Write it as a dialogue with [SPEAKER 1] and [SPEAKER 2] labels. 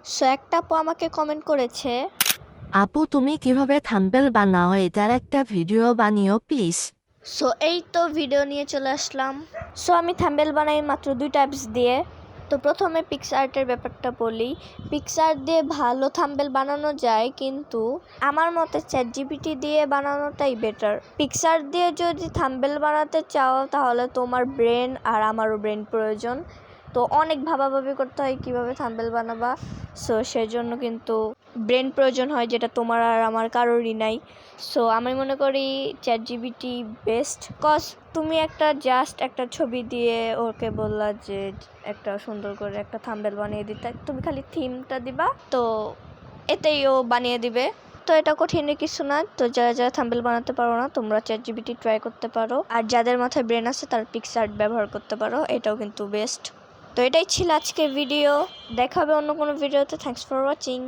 [SPEAKER 1] So একটা আপু আমাকে কমেন্ট করেছে,
[SPEAKER 2] আপু তুমি কিভাবে থাম্বনেল বানাও এটার একটা ভিডিও বানিও প্লিজ।
[SPEAKER 1] সো এই তো ভিডিও নিয়ে চলে আসলাম। সো আমি থাম্বনেল বানাই মাত্র 2 টাইপস দিয়ে। তো প্রথমে পিক্সআর্টের ব্যাপারটা বলি। পিক্সআর্ট দিয়ে ভালো থাম্বনেল বানানো যায়, কিন্তু আমার মতে চ্যাটজিপিটি দিয়ে বানানোটাই বেটার। পিক্সআর্ট দিয়ে যদি থাম্বনেল বানাতে চাও তাহলে তোমার ব্রেন আর আমারও ব্রেন প্রয়োজন। তো অনেক ভাবাভাবি করতে হয় কীভাবে থাম্বনেল বানাবা। সো সেজন্য কিন্তু ব্রেন প্রয়োজন হয়, যেটা তোমার আর আমার কারোরই নাই। সো আমি মনে করি চ্যাটজিপিটি বেস্ট, কজ তুমি জাস্ট একটা ছবি দিয়ে ওকে বললা যে একটা সুন্দর করে একটা থাম্বনেল বানিয়ে দিতে, তুমি খালি থিমটা দিবা, তো এতেই ও বানিয়ে দিবে। তো এটা কঠিন কিছু না। তো যারা যারা থাম্বনেল বানাতে পারো না, তোমরা চ্যাটজিপিটি ট্রাই করতে পারো। আর যাদের মাথায় ব্রেন আছে তারা পিক্সআর্ট ব্যবহার করতে পারো, এটাও কিন্তু বেস্ট। তো এটাই ছিল আজকের ভিডিও। দেখা হবে অন্য কোনো ভিডিওতে। Thanks for watching.